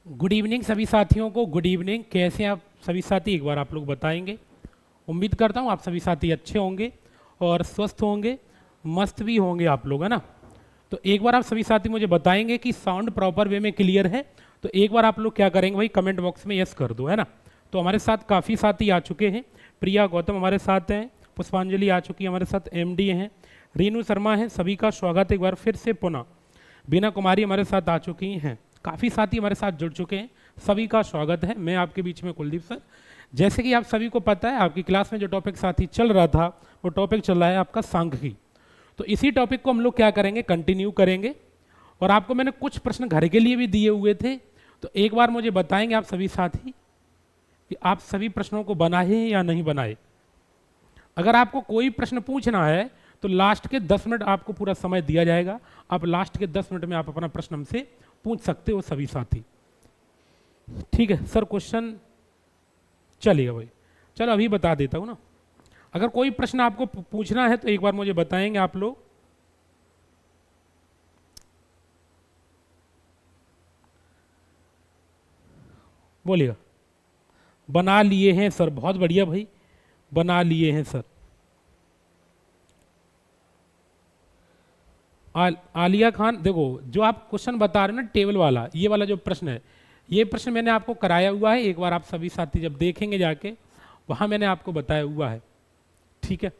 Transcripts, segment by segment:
Good evening सभी साथियों को। Good evening. कैसे हैं आप सभी साथी, एक बार आप लोग बताएंगे। उम्मीद करता हूँ आप सभी साथी अच्छे होंगे और स्वस्थ होंगे, मस्त भी होंगे आप लोग, है ना। तो एक बार आप सभी साथी मुझे बताएंगे कि साउंड प्रॉपर वे में क्लियर है। तो एक बार आप लोग क्या करेंगे भाई, कमेंट बॉक्स में यस कर दो, है ना। तो हमारे साथ काफ़ी साथी आ चुके हैं। प्रिया गौतम हमारे साथ हैं, पुष्पांजलि आ चुकी है हमारे साथ, एमडी हैं, रीनू शर्मा है। सभी का स्वागत एक बार फिर से पुनः। बीना कुमारी हमारे साथ आ चुकी हैं। काफ़ी साथी हमारे साथ जुड़ चुके हैं, सभी का स्वागत है। मैं आपके बीच में कुलदीप सर। जैसे कि आप सभी को पता है, आपकी क्लास में जो टॉपिक साथी चल रहा था वो टॉपिक चल रहा है आपका सांख्यिकी। तो इसी टॉपिक को हम लोग क्या करेंगे, कंटिन्यू करेंगे। और आपको मैंने कुछ प्रश्न घर के लिए भी दिए हुए थे, तो एक बार मुझे बताएंगे आप सभी साथी कि आप सभी प्रश्नों को बनाए या नहीं बनाए। अगर आपको कोई प्रश्न पूछना है तो लास्ट के 10 मिनट आपको पूरा समय दिया जाएगा। आप लास्ट के 10 मिनट में आप अपना प्रश्न हमसे पूछ सकते हो सभी साथी। ठीक है सर, क्वेश्चन चलिएगा भाई। चलो अभी बता देता हूँ ना। अगर कोई प्रश्न आपको पूछना है तो एक बार मुझे बताएंगे आप लोग। बोलिएगा। बना लिए हैं सर, बहुत बढ़िया भाई, बना लिए हैं सर। आलिया खान, देखो जो आप क्वेश्चन बता रहे हो ना टेबल वाला, ये वाला जो प्रश्न है, ये प्रश्न मैंने आपको कराया हुआ है। एक बार आप सभी साथी जब देखेंगे जाके, वहां मैंने आपको बताया हुआ है। ठीक है,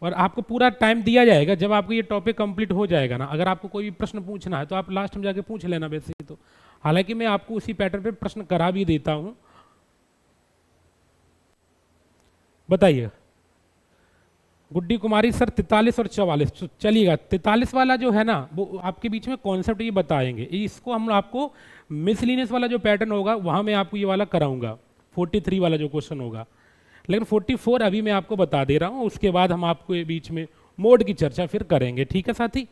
और आपको पूरा टाइम दिया जाएगा जब आपको ये टॉपिक कंप्लीट हो जाएगा ना। अगर आपको कोई भी प्रश्न पूछना है तो आप लास्ट में जाके पूछ लेना वैसे ही। तो हालांकि मैं आपको उसी पैटर्न पे प्रश्न करा भी देता हूं। बताइए। गुड्डी कुमारी सर 43 और 44, तो चलिएगा 43 वाला जो है ना वो आपके बीच में कॉन्सेप्ट ये बताएंगे। इसको हम आपको मिसलिनियस वाला जो पैटर्न होगा वहां मैं आपको ये वाला कराऊंगा, 43 वाला जो क्वेश्चन होगा। लेकिन 44 अभी मैं आपको बता दे रहा हूँ, उसके बाद हम आपको ये बीच में मोड की चर्चा फिर करेंगे। ठीक है साथी।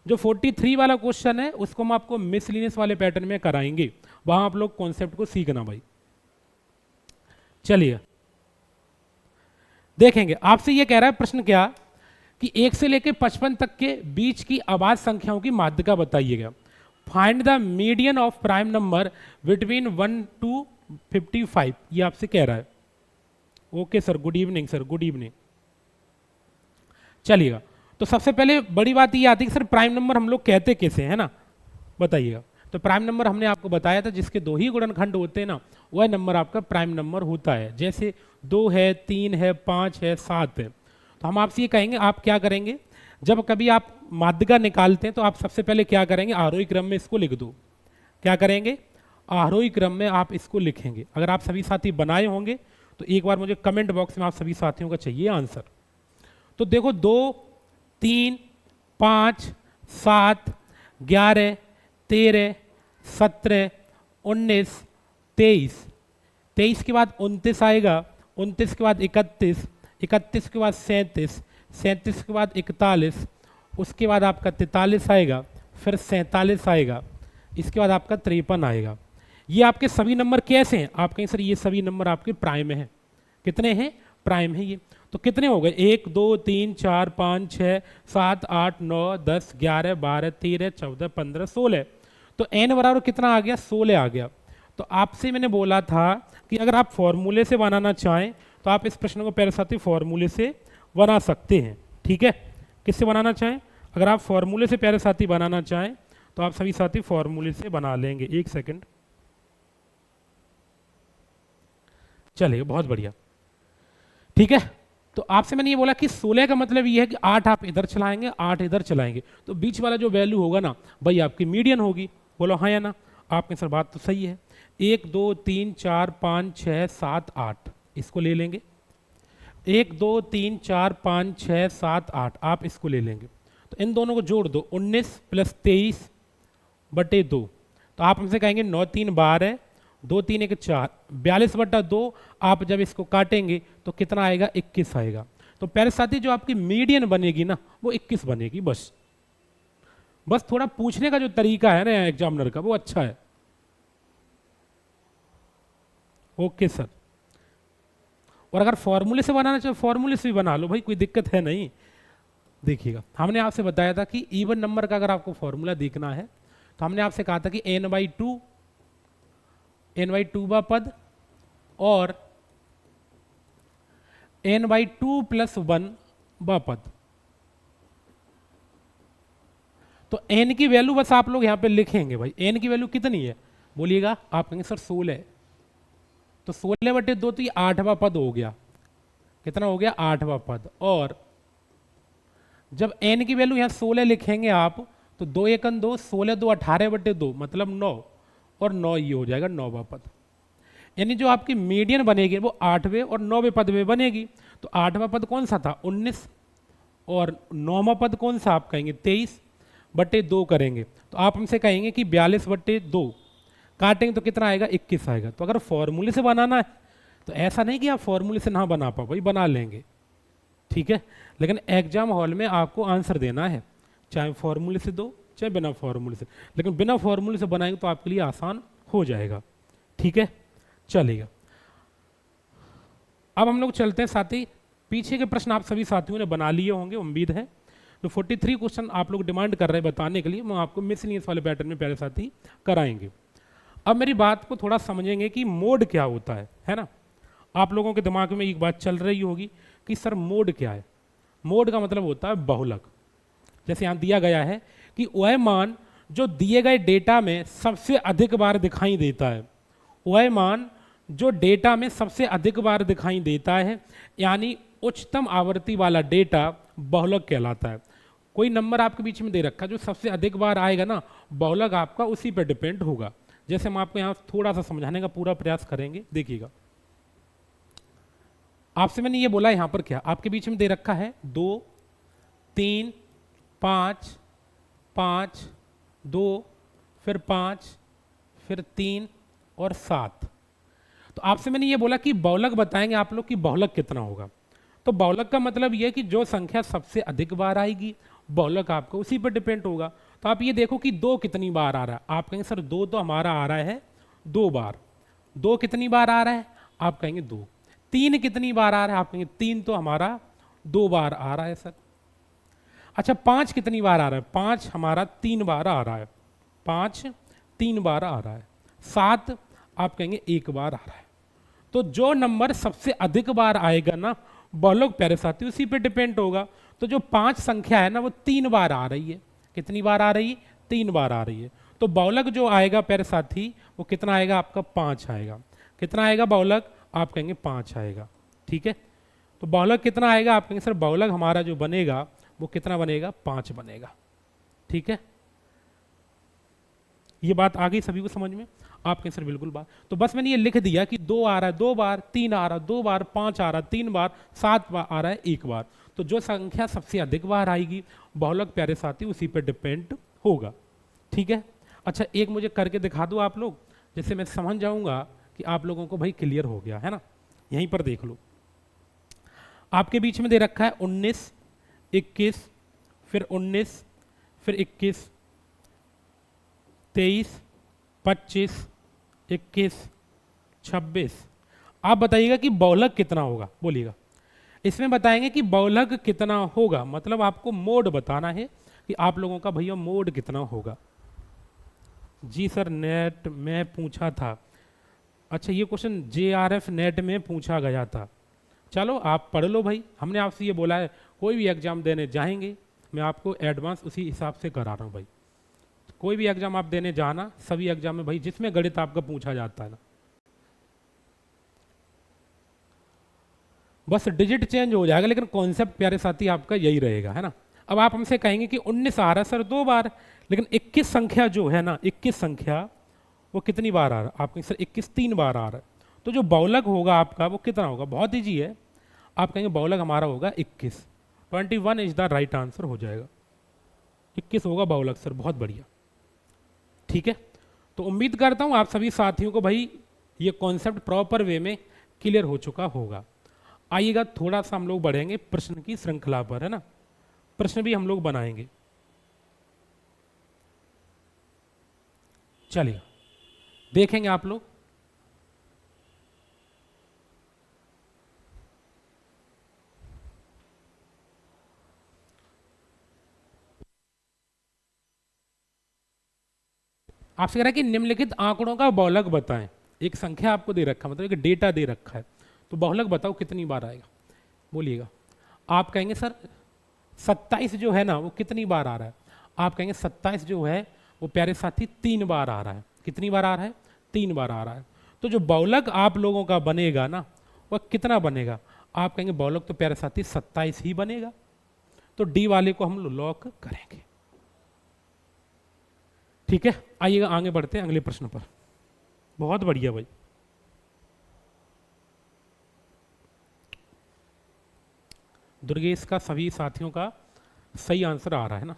जो 43 वाला क्वेश्चन है उसको हम आपको मिसलिनियस वाले पैटर्न में कराएंगे, वहां आप लोग कॉन्सेप्ट को सीखना भाई। चलिए देखेंगे। आपसे ये कह रहा है प्रश्न क्या, कि 1 से लेकर 55 तक के बीच की आवाज संख्याओं की माध्यिका बताइएगा। Find the median of prime number between 1 to 55, ये आपसे कह रहा है। Okay sir, good evening sir, good evening. चलिएगा, तो सबसे पहले बड़ी बात ये आती है कि सर प्राइम नंबर हम लोग कहते कैसे हैं ना, बताइएगा। तो प्राइम नंबर हमने आपको बताया था जिसके दो ही गुणनखंड होते हैं ना, वह नंबर आपका प्राइम नंबर होता है। जैसे 2 है, 3 है, 5 है, 7 है। तो हम आपसे ये कहेंगे, आप क्या करेंगे, जब कभी आप माध्यिका निकालते हैं तो आप सबसे पहले क्या करेंगे, आरोही क्रम में इसको लिख दो। क्या करेंगे, आरोही क्रम में आप इसको लिखेंगे। अगर आप सभी साथी बनाए होंगे तो एक बार मुझे कमेंट बॉक्स में आप सभी साथियों का चाहिए आंसर। तो देखो 2, 3, 5, 7, 11, 13, 17, 19, 23। 23 के बाद 29 आएगा, 29 के बाद 31, 31 के बाद 37, 37 के बाद 41, उसके बाद आपका 43 आएगा, फिर 47 आएगा, इसके बाद आपका 53 आएगा। ये आपके सभी नंबर कैसे हैं, आप कहें सर ये सभी नंबर आपके प्राइम में हैं। कितने हैं, प्राइम है ये। तो कितने हो गए, 1, 2, 3, 4, 5, 6, 7, 8, 9, 10, 11, 12, 13, 14, 15, 16। तो n बराबर कितना आ गया, 16 आ गया। तो आपसे मैंने बोला था कि अगर आप फॉर्मूले से बनाना चाहें तो आप इस प्रश्न को पहले साथी फॉर्मूले से बना सकते हैं। ठीक है, किससे बनाना चाहें, अगर आप फॉर्मूले से प्यारे साथी बनाना चाहें तो आप सभी साथी फॉर्मूले से बना लेंगे। एक सेकंड, चलिए बहुत बढ़िया। ठीक है, तो आपसे मैंने ये बोला कि 16 का मतलब ये है कि 8 आप इधर चलाएंगे, 8 इधर चलाएंगे, तो बीच वाला जो वैल्यू होगा ना भाई आपकी मीडियन होगी। बोलो हाँ या ना, आपके सर बात तो सही है। 1, 2, 3, 4, 5, 6, 7, 8 इसको ले लेंगे। 1, 2, 3, 4, 5, 6, 7, 8 आप इसको ले लेंगे। तो इन दोनों को जोड़ दो, 19 + 23 बटे 2। तो आप हमसे कहेंगे 9, 3, 12, 2, 3, 1, 4, 42/2। आप जब इसको काटेंगे तो कितना आएगा, 21 आएगा। तो प्यारे साथी जो आपकी मीडियन बनेगी ना वो 21 बनेगी। बस थोड़ा पूछने का जो तरीका है ना एग्जामिनर का वो अच्छा है। ओके सर, और अगर फॉर्मूले से बनाना चाहे फॉर्मूले से भी बना लो भाई, कोई दिक्कत है नहीं। देखिएगा, हमने आपसे बताया था कि इवन नंबर का अगर आपको फॉर्मूला देखना है तो हमने आपसे कहा था कि n/2 पद और n/2 + 1 पद। तो n की वैल्यू बस आप लोग यहां पे लिखेंगे भाई, n की वैल्यू कितनी है बोलिएगा, आप कहेंगे सर 16। तो 16/2 तो ये 8वां पद हो गया। कितना हो गया? 8वां पद। और जब n की वैल्यू यहां 16 लिखेंगे आप, तो 2 × 2 16, 2 18/2 मतलब 9, और 9 ये हो जाएगा 9वां पद। यानी जो आपकी मीडियन बनेगी वो 8वें और 9वें पद में बनेगी। तो 8वां पद कौन सा था? 19। और 9वां पद कौन सा आप कहेंगे? 23/2 करेंगे। तो आप हमसे कहेंगे कि 42/2 काटेंगे तो कितना आएगा? 21 आएगा। तो अगर फॉर्मूले से बनाना है तो ऐसा नहीं कि आप फॉर्मूले से ना बना पाओ, भाई बना लेंगे, ठीक है। लेकिन एग्जाम हॉल में आपको आंसर देना है, चाहे फॉर्मूले से दो चाहे बिना फॉर्मूले से। लेकिन बिना फॉर्मूले से बनाएंगे तो आपके लिए आसान हो जाएगा, ठीक है। चलेगा, अब हम लोग चलते हैं। साथ ही पीछे के प्रश्न आप सभी साथियों ने बना लिए होंगे, उम्मीद है। तो 43 क्वेश्चन आप लोग डिमांड कर रहे हैं बताने के लिए, मैं आपको मिसलिनियस वाले पैटर्न में प्यारे साथी कराएंगे। अब मेरी बात को थोड़ा समझेंगे कि मोड क्या होता है ना। आप लोगों के दिमाग में एक बात चल रही होगी कि सर मोड क्या है। मोड का मतलब होता है बहुलक। जैसे यहाँ दिया गया है कि वह मान जो दिए गए डेटा में सबसे अधिक बार दिखाई देता है, वह मान जो डेटा में सबसे अधिक बार दिखाई देता है, यानी उच्चतम आवृत्ति वाला डेटा बहुलक कहलाता है। कोई नंबर आपके बीच में दे रखा है, जो सबसे अधिक बार आएगा ना, बहुलक आपका उसी पर डिपेंड होगा। जैसे हम आपको यहाँ थोड़ा सा समझाने का पूरा प्रयास करेंगे, देखिएगा। आपसे मैंने ये बोला, यहाँ पर क्या आपके बीच में दे रखा है? 2, 3, 5, 5, 2, फिर 5, फिर 3 और 7। तो आपसे मैंने ये बोला कि बहुलक बताएंगे आप लोग कि बहुलक कितना होगा। तो बहुलक का मतलब ये कि जो संख्या सबसे अधिक बार आएगी, बहुलक आपको उसी पर डिपेंड होगा। तो आप ये देखो कि 2 कितनी बार आ रहा है। आप कहेंगे सर 2 तो हमारा आ रहा है 2 बार। 2 कितनी बार आ रहा है? आप कहेंगे 2। 3 कितनी बार आ रहा है? आप कहेंगे 3 तो हमारा 2 बार आ रहा है सर। अच्छा, 5 कितनी बार आ रहा है? 5 हमारा 3 बार आ रहा है। 5 3 बार आ रहा है। 7 आप कहेंगे 1 बार आ रहा है। तो जो नंबर सबसे अधिक बार आएगा ना, बहुलक प्यारे साथी उसी पे डिपेंड होगा। तो जो 5 संख्या है ना, वो 3 बार आ रही है। कितनी बार आ रही है? 3 बार आ रही है। तो बहुलक जो आएगा प्यारे साथी, वो कितना आएगा? आपका 5 आएगा। कितना आएगा बहुलक? आप कहेंगे 5 आएगा, ठीक है। तो बहुलक कितना आएगा? आप कहेंगे सर बहुलक हमारा जो बनेगा वो कितना बनेगा? 5 बनेगा, ठीक है। ये बात आ गई सभी को समझ में? आप कहें सर बिल्कुल बात। तो बस मैंने ये लिख दिया कि 2 आ रहा है 2 बार, 3 आ रहा है 2 बार, 5 आ रहा है 3 बार, 7 बार आ रहा है 1 बार। तो जो संख्या सबसे अधिक बार आएगी, बहुलक प्यारे साथी उसी पर डिपेंड होगा, ठीक है। अच्छा, एक मुझे करके दिखा दो आप लोग, जैसे मैं समझ जाऊंगा कि आप लोगों को भाई क्लियर हो गया है ना। यहीं पर देख लो, आपके बीच में दे रखा है 19, 21, फिर 19, फिर 21, 23, 25, 21, 26। आप बताइएगा कि बहुलक कितना होगा, बोलिएगा। इसमें बताएंगे कि बहुलक कितना होगा, मतलब आपको मोड बताना है कि आप लोगों का भैया मोड कितना होगा। जी सर, नेट में पूछा था। अच्छा, ये क्वेश्चन JRF नेट में पूछा गया था। चलो आप पढ़ लो भाई, हमने आपसे ये बोला है कोई भी एग्जाम देने जाएंगे, मैं आपको एडवांस उसी हिसाब से करा रहा हूँ भाई। कोई भी एग्जाम आप देने जाना, सभी एग्जाम में भाई जिसमें गणित आपका पूछा जाता है ना, बस डिजिट चेंज हो जाएगा, लेकिन कॉन्सेप्ट प्यारे साथी आपका यही रहेगा, है ना। अब आप हमसे कहेंगे कि 19 आ रहा है सर 2 बार, लेकिन 21 संख्या जो है ना, 21 संख्या वो कितनी बार आ रहा है? आप कहेंगे सर 21 3 बार आ रहा है। तो जो बहुलक होगा आपका वो कितना होगा? बहुत ईजी है, आप कहेंगे बहुलक हमारा होगा 21। 21 इज द राइट आंसर हो जाएगा। 21 होगा बहुलक सर, बहुत बढ़िया, ठीक है। तो उम्मीद करता हूं आप सभी साथियों को भाई ये कॉन्सेप्ट प्रॉपर वे में क्लियर हो चुका होगा। आइएगा थोड़ा सा हम लोग बढ़ेंगे प्रश्न की श्रृंखला पर, है ना। प्रश्न भी हम लोग बनाएंगे, चलिए देखेंगे आप लोग। आपसे कह रहा है कि निम्नलिखित आंकड़ों का बहुलक बताएं। एक संख्या आपको दे रखा है, मतलब एक डेटा दे रखा है, तो बहुलक बताओ कितनी बार आएगा, बोलिएगा। आप कहेंगे सर 27 जो है ना वो कितनी बार आ रहा है, आप कहेंगे 27 जो है वो प्यारे साथी 3 बार आ रहा है। कितनी बार आ रहा है, 3 बार आ रहा है। तो जो बहुलक आप लोगों का बनेगा ना वह कितना बनेगा, आप कहेंगे बहुलक तो प्यारे साथी 27 ही बनेगा। तो डी वाले को हम लॉक करेंगे। ठीक है, आइएगा आगे बढ़ते हैं अगले प्रश्न पर। बहुत बढ़िया भाई। दुर्गेश का सभी साथियों का सही आंसर आ रहा है ना।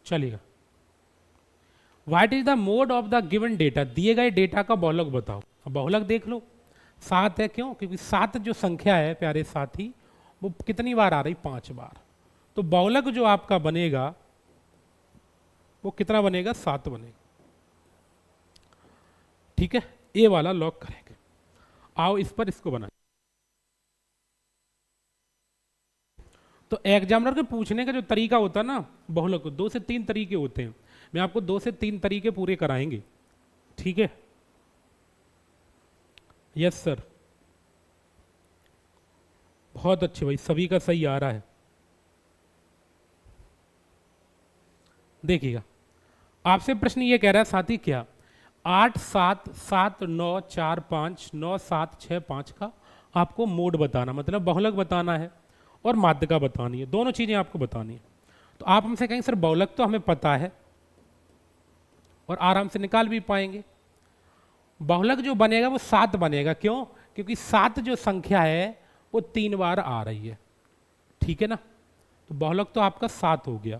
चलिएगा, what is the mode of the given data, दिए गए डेटा का बहुलक बताओ। अब बहुलक देख लो, 7 है, क्यों, क्योंकि 7 जो संख्या है प्यारे साथी वो कितनी बार आ रही, 5 बार। तो बहुलक जो आपका बनेगा वो कितना बनेगा, 7 बनेगा। ठीक है, ए वाला लॉक करेंगे। आओ इस पर इसको बनाए। तो एग्जामिनर के पूछने का जो तरीका होता है ना बहुलक को, 2 से 3 तरीके होते हैं। मैं आपको 2 से 3 तरीके पूरे कराएंगे। ठीक है, यस सर, बहुत अच्छे भाई, सभी का सही आ रहा है। देखिएगा, आपसे प्रश्न ये कह रहा है साथी क्या, 8 7 7 9 4 5 9 7 6 5 का आपको मोड बताना, मतलब बहुलक बताना है और माध्यिका बतानी है, दोनों चीजें आपको बतानी है। तो आप हमसे कहेंगे सर बहुलक तो हमें पता है और आराम से निकाल भी पाएंगे। बहुलक जो बनेगा वो 7 बनेगा, क्यों, क्योंकि 7 जो संख्या है वो 3 बार आ रही है। ठीक है ना, तो बहुलक तो आपका 7 हो गया।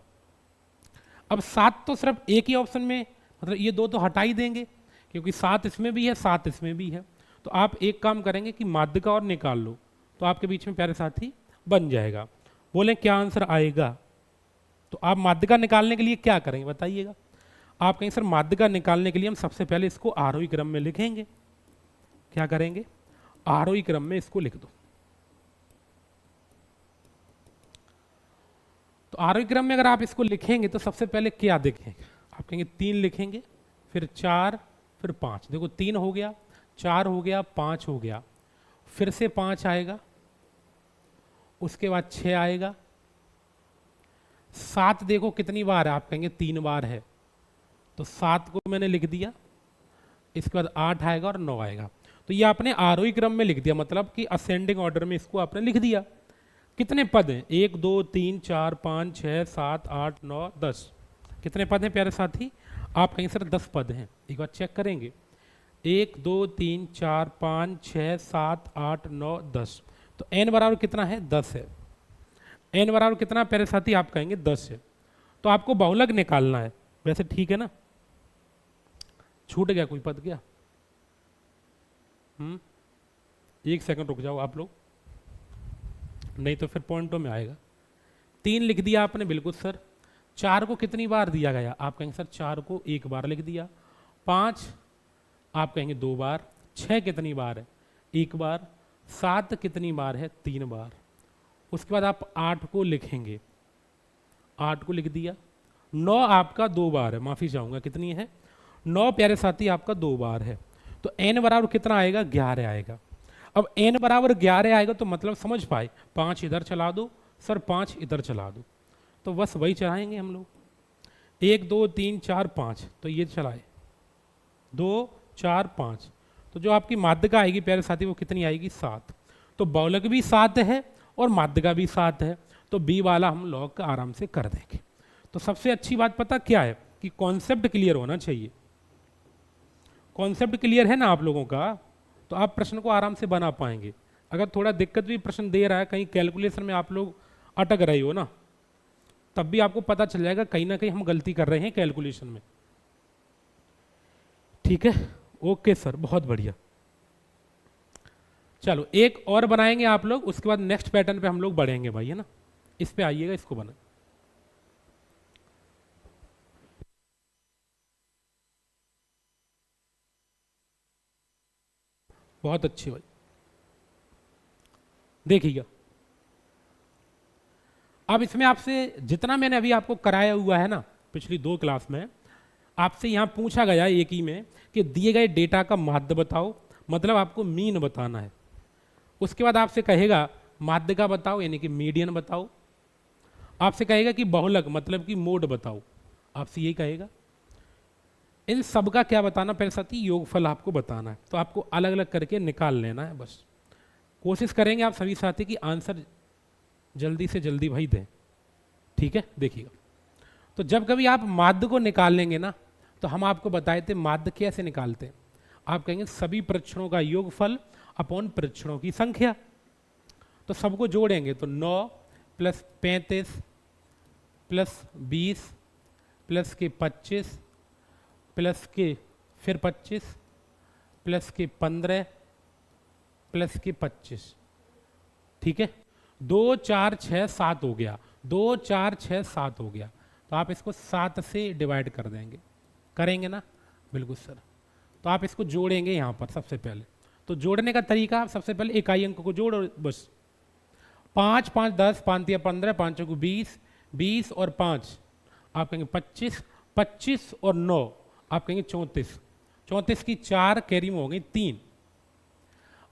अब 7 तो सिर्फ एक ही ऑप्शन में, मतलब ये दो तो हटा ही देंगे, क्योंकि 7 इसमें भी है 7 इसमें भी है। तो आप एक काम करेंगे कि माध्यिका और निकाल लो, तो आपके बीच में प्यारे साथी बन जाएगा। बोले क्या आंसर आएगा, तो आप माध्यिका निकालने के लिए क्या करेंगे बताइएगा। आप कहेंगे सर माध्यिका निकालने के लिए हम सबसे पहले इसको आरोही क्रम में लिखेंगे। क्या करेंगे, आरोही क्रम में इसको लिख दो। तो आरोही क्रम में अगर आप इसको लिखेंगे तो सबसे पहले क्या देखेंगे, आप कहेंगे 3 लिखेंगे, फिर 4, फिर 5। देखो 3 हो गया, 4 हो गया, 5 हो गया, फिर से 5 आएगा, उसके बाद 6 आएगा, 7 देखो कितनी बार है, आप कहेंगे 3 बार है, तो 7 को मैंने लिख दिया। इसके बाद 8 आएगा और 9 आएगा। तो ये आपने आरोही क्रम में लिख दिया, मतलब कि असेंडिंग ऑर्डर में इसको आपने लिख दिया। कितने पद हैं, 1 2 3 4 5 6 7 8 9 10। कितने पद हैं प्यारे साथी, आप कहेंगे सर 10 पद हैं। एक बार चेक करेंगे, 1 2 3 4 5 6 7 8 9 10। तो n बराबर कितना है, 10 है। n बराबर कितना प्यारे साथी, आप कहेंगे 10 है। तो आपको बहुलक निकालना है, वैसे ठीक है ना, छूट गया कोई पद क्या, एक सेकंड रुक जाओ आप लोग, नहीं तो फिर पॉइंटों में आएगा। 3 लिख दिया आपने, बिल्कुल सर। 4 को कितनी बार दिया गया, आप कहेंगे सर 4 को 1 बार लिख दिया। 5 आप कहेंगे 2 बार। 6 कितनी बार है, 1 बार। 7 कितनी बार है, 3 बार। उसके बाद आप 8 को लिखेंगे, 8 को लिख दिया। 9 आपका 2 बार है, माफी चाहूंगा, कितनी है, 9 प्यारे साथी आपका 2 बार है। तो n बराबर कितना आएगा, 11 आएगा। अब n बराबर 11 आएगा तो मतलब समझ पाए, 5 इधर चला दो सर, 5 इधर चला दो, तो बस वही चलाएंगे हम लोग। 1 2 3 4 5, तो ये चलाए 2 4 5। तो जो आपकी माध्यिका आएगी प्यारे साथी वो कितनी आएगी, 7। तो बहुलक भी 7 है और माध्यिका भी 7 है, तो बी वाला हम लॉक आराम से कर देंगे। तो सबसे अच्छी बात पता क्या है कि कॉन्सेप्ट क्लियर होना चाहिए। कॉन्सेप्ट क्लियर है ना आप लोगों का, तो आप प्रश्न को आराम से बना पाएंगे। अगर थोड़ा दिक्कत भी प्रश्न दे रहा है, कहीं कैलकुलेशन में आप लोग अटक रहे हो ना, तब भी आपको पता चल जाएगा कहीं ना कहीं हम गलती कर रहे हैं कैलकुलेशन में। ठीक है, ओके सर, बहुत बढ़िया। चलो एक और बनाएंगे आप लोग, उसके बाद नेक्स्ट पैटर्न पे हम लोग बढ़ेंगे भाई, है ना। इस पे आइएगा, इसको बना, बहुत अच्छी भाई। देखिएगा, अब इसमें आपसे जितना मैंने अभी आपको कराया हुआ है ना पिछली 2 क्लास में, आपसे यहाँ पूछा गया एक ही में कि दिए गए डेटा का माध्य बताओ, मतलब आपको मीन बताना है। उसके बाद आपसे कहेगा माध्य का बताओ यानी कि मीडियन बताओ। आपसे कहेगा कि बहुलक मतलब कि मोड बताओ, आपसे यही कहेगा। इन सब का क्या बताना, पहले साथ ही योगफल आपको बताना है। तो आपको अलग अलग करके निकाल लेना है बस। कोशिश करेंगे आप सभी साथी की आंसर जल्दी से जल्दी भाई दें, ठीक है। देखिएगा, तो जब कभी आप माध्य को निकाल लेंगे ना, तो हम आपको बताए थे माध्य कैसे निकालते हैं। आप कहेंगे सभी परीक्षणों का योगफल अपॉन परीक्षणों की संख्या। तो सबको जोड़ेंगे तो 9 प्लस 35 प्लस 20 प्लस के 25 प्लस के फिर 25 प्लस के 15 प्लस के 25, ठीक है। 2 4 6 7 हो गया, 2 4 6 7 हो गया। तो आप इसको 7 से डिवाइड कर देंगे, करेंगे ना, बिल्कुल सर। तो आप इसको जोड़ेंगे यहाँ पर सबसे पहले। तो जोड़ने का तरीका, आप सबसे पहले इकाई अंक को जोड़ो बस। 5 5 10, 5 या 15, 5 को 20, 20 और 5 आप कहेंगे 25, 25 और 9 आप कहेंगे 34, 34 की 4 कैरी में हो गई 3।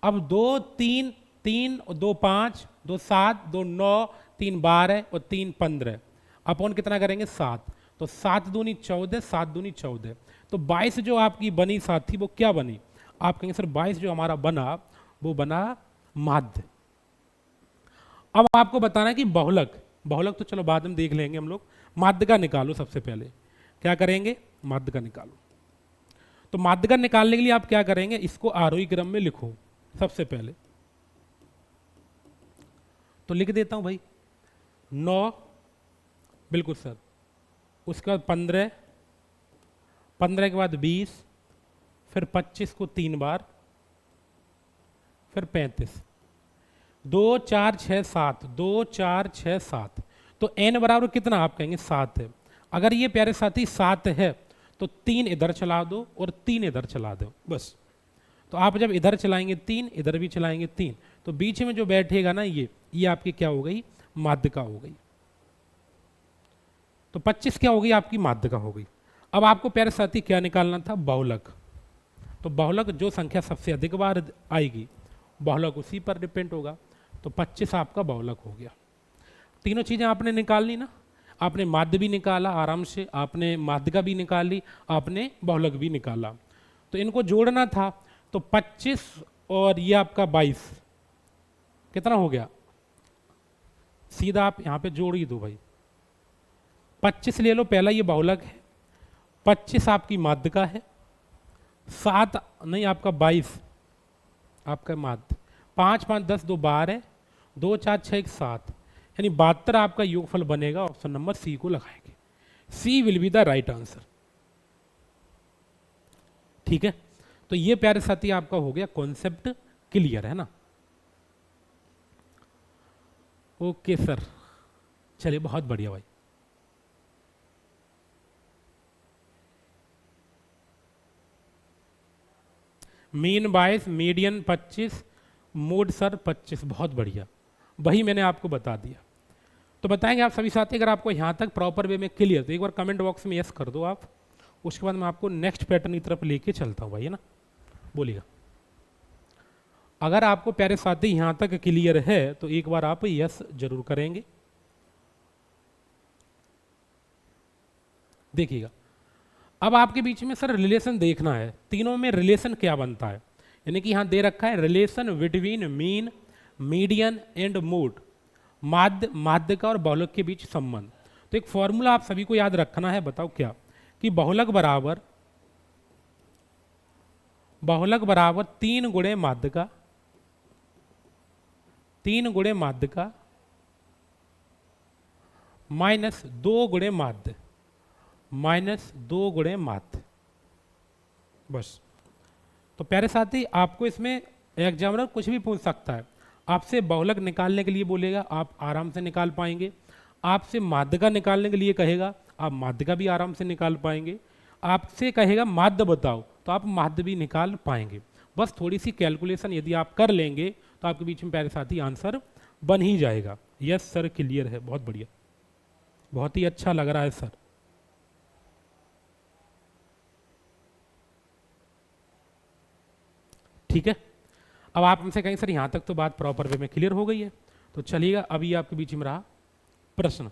अब 2 3 3 और 2 5, 2 7, 2 9, 3 12 और 3 15 अपॉन कितना करेंगे 7। तो 7 दूनी 14, 7 दूनी 14। तो 22 जो आपकी बनी साथी वो क्या बनी, आप कहेंगे सर 22 जो हमारा बना वो बना माध्य। अब आपको बताना है कि बहुलक, बहुलक तो चलो बाद में देख लेंगे हम लोग। माध्य का निकालो सबसे पहले, क्या करेंगे माध्य का निकालो। तो माध्य का निकालने के लिए आप क्या करेंगे, इसको आरोही क्रम में लिखो सबसे पहले। तो लिख देता हूं भाई 9, बिल्कुल सर। उसके बाद 15, 15 के बाद 20, फिर 25 को 3 बार, फिर 35, 2 4 6 7, 2 4 6 7। तो n बराबर कितना आप कहेंगे 7 है। अगर ये प्यारे साथी 7 है तो 3 इधर चला दो और 3 इधर चला दो बस। तो आप जब इधर चलाएंगे 3, इधर भी चलाएंगे 3, तो बीच में जो बैठेगा ना ये आपकी क्या हो गई, माध्यिका हो गई। तो 25 क्या हो गई आपकी माध्यिका हो गई। अब आपको प्यारे साथी क्या निकालना था, बहुलक। तो बहुलक जो संख्या सबसे अधिक बार आएगी बहुलक उसी पर डिपेंड होगा। तो 25 आपका बहुलक हो गया। तीनों चीजें आपने निकाल ली ना, आपने माध्य भी निकाला आराम से, आपने माध्यिका भी निकाली, आपने बहुलक भी निकाला। तो इनको जोड़ना था, तो 25 और ये आपका 22 कितना हो गया, सीधा आप यहां पे जोड़ ही दो भाई। 25 ले लो, पहला ये बहुलक है, 25 आपकी माध्यिका है, 7 नहीं आपका 22 आपका माध्य, 5 5 10 2 12, 2 4 6 1 7, यानी 72 आपका योगफल बनेगा। ऑप्शन नंबर सी को लगाएंगे, C will be the right answer, ठीक है। तो ये प्यारे साथी आपका हो गया कॉन्सेप्ट क्लियर है ना। ओके सर, चलिए बहुत बढ़िया भाई। मीन 22, मीडियन 25, मोड सर 25, बहुत बढ़िया, वही मैंने आपको बता दिया। तो बताएंगे आप सभी साथी, अगर आपको यहाँ तक प्रॉपर वे में क्लियर, तो एक बार कमेंट बॉक्स में यस कर दो आप। उसके बाद मैं आपको नेक्स्ट पैटर्न की तरफ लेके चलता हूँ भाई, है ना, बोलिएगा। अगर आपको प्यारे साथी यहाँ तक क्लियर है तो एक बार आप यस जरूर करेंगे। देखिएगा, अब आपके बीच में सर रिलेशन देखना है, तीनों में रिलेशन क्या बनता है। यानी कि यहाँ दे रखा है relation between mean, median and mode, माध्य, माध्यिका और बहुलक के बीच संबंध। तो एक फॉर्मूला आप सभी को याद रखना है, बताओ क्या, कि बहुलक बराबर 3 गुणे माध्यिका, 3 गुणे माध्यिका माइनस 2 गुणे माध्य, माइनस 2 गुणे माध्य, बस। तो प्यारे साथी, आपको इसमें एग्जामिनर कुछ भी पूछ सकता है। आपसे बहुलक निकालने के लिए बोलेगा, आप आराम से निकाल पाएंगे। आपसे माध्यिका निकालने के लिए कहेगा, आप माध्यिका भी आराम से निकाल पाएंगे। आपसे कहेगा माध्य बताओ, तो आप माध्य भी निकाल पाएंगे। बस थोड़ी सी कैलकुलेशन यदि आप कर लेंगे तो आपके बीच में प्यारे साथी आंसर बन ही जाएगा। यस सर क्लियर है, बहुत बढ़िया, बहुत ही अच्छा लग रहा है सर। ठीक है, अब आप हमसे कहेंगे सर यहाँ तक तो बात प्रॉपर वे में क्लियर हो गई है, तो चलिएगा अभी आपके बीच में रहा प्रश्न।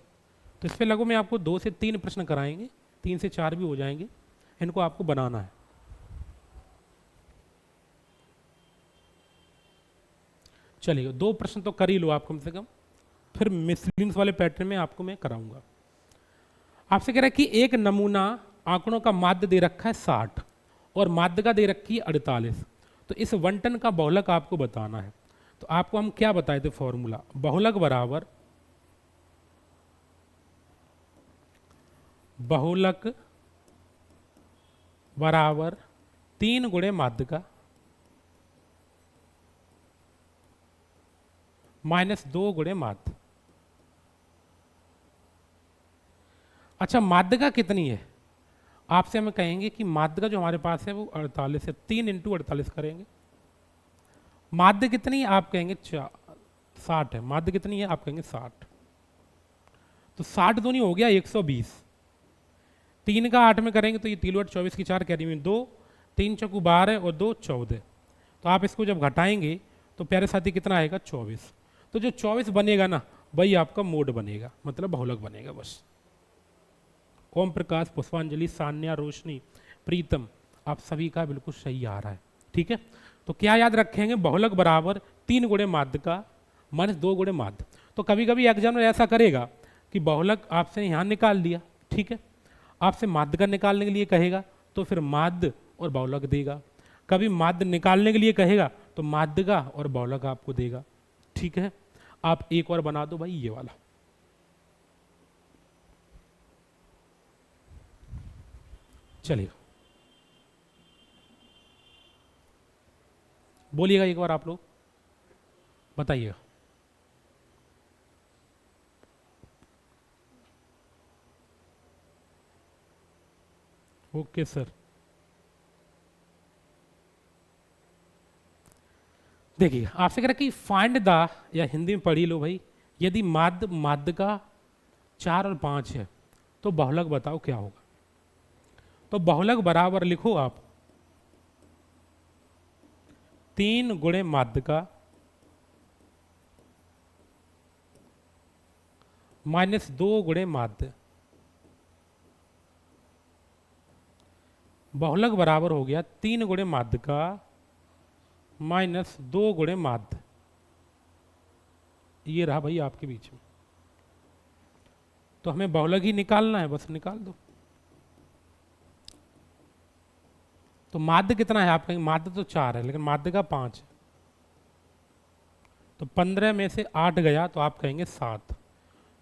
तो इस पे लगो मैं आपको 2 से 3 प्रश्न कराएंगे, 3 से 4 भी हो जाएंगे, इनको आपको बनाना है। चलिए 2 प्रश्न तो कर ही लो आप कम से कम, फिर मिसलिनियस वाले पैटर्न में आपको मैं कराऊंगा। आपसे कह रहा है कि एक नमूना आंकड़ों का माध्य दे रखा है 60 और माध्यिका दे रखी है 48, तो इस वंटन का बहुलक आपको बताना है। तो आपको हम क्या बताए थे फॉर्मूला, बहुलक बराबर बहुलक बराबर 3 गुणे माध्यिका माइनस 2 गुणे माध्य। अच्छा माध्यिका कितनी है, आपसे हम कहेंगे कि माध्यिका जो हमारे पास है वो 48 है, 3 इंटू 48 करेंगे। माध्य कितनी है, आप कहेंगे 60 है। माध्य कितनी है, आप कहेंगे 60, तो 60 दूनी हो गया 120, 3 का 8 में करेंगे तो ये 3 8 24 की 4 कैरी में 2, 3 चौकू 12 और 2 14, तो आप इसको जब घटाएंगे तो प्यारे साथी कितना आएगा 24। तो जो 24 बनेगा ना वही आपका मोड बनेगा, मतलब बहुलक बनेगा बस। ओम प्रकाश, पुष्पांजलि, सान्या, रोशनी, प्रीतम, आप सभी का बिल्कुल सही आ रहा है। ठीक है, तो क्या याद रखेंगे, बहुलक बराबर 3 गुणे माध्यिका माइनस 2 गुणे माध्य। तो कभी कभी एग्जाम में ऐसा करेगा कि बहुलक आपसे यहाँ निकाल दिया, ठीक है, आपसे माध्यिका निकालने के लिए कहेगा तो फिर माध्य और बहुलक देगा, कभी माध्य निकालने के लिए कहेगा तो माध्यिका और बहुलक आपको देगा। ठीक है, आप एक और बना दो भाई ये वाला, चलिए बोलिएगा एक बार आप लोग बताइएगा। ओके सर, देखिए आपसे कह रहा कि फाइंड द, या हिंदी में पढ़ी लो भाई, यदि माध्य माध्यिका 4 और 5 है तो बहुलक बताओ क्या होगा। तो बहुलक बराबर लिखो आप 3 गुणे माध्यिका माइनस 2 गुणे माध्य। बहुलक बराबर हो गया 3 गुणे माध्यिका माइनस 2 गुणे माध्य। ये रहा भाई आपके बीच में, तो हमें बहुलक ही निकालना है, बस निकाल दो। तो माध्य कितना है, आप कहेंगे माध्य तो 4 है लेकिन माध्यिका 5 है, तो 15 में से 8 गया तो आप कहेंगे 7।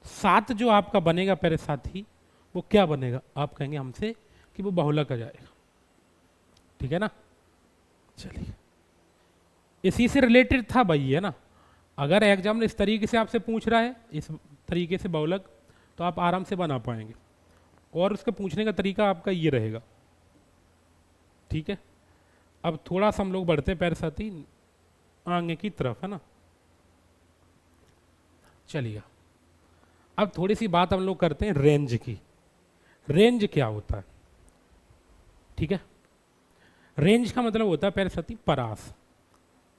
7 जो आपका बनेगा प्यारे साथी वो क्या बनेगा, आप कहेंगे हमसे कि वो बहुलक आ जाएगा। ठीक है ना, चलिए इसी से रिलेटेड था भाई, है ना। अगर एग्जाम इस तरीके से आपसे पूछ रहा है, इस तरीके से बहुलक, तो आप आराम से बना पाएंगे, और उसका पूछने का तरीका आपका ये रहेगा। ठीक है, अब थोड़ा सा हम लोग बढ़ते हैं प्यारे साथी आगे की तरफ, है ना। चलिए अब थोड़ी सी बात हम लोग करते हैं रेंज की। रेंज क्या होता है, ठीक है। रेंज का मतलब होता है प्यारे साथी परास,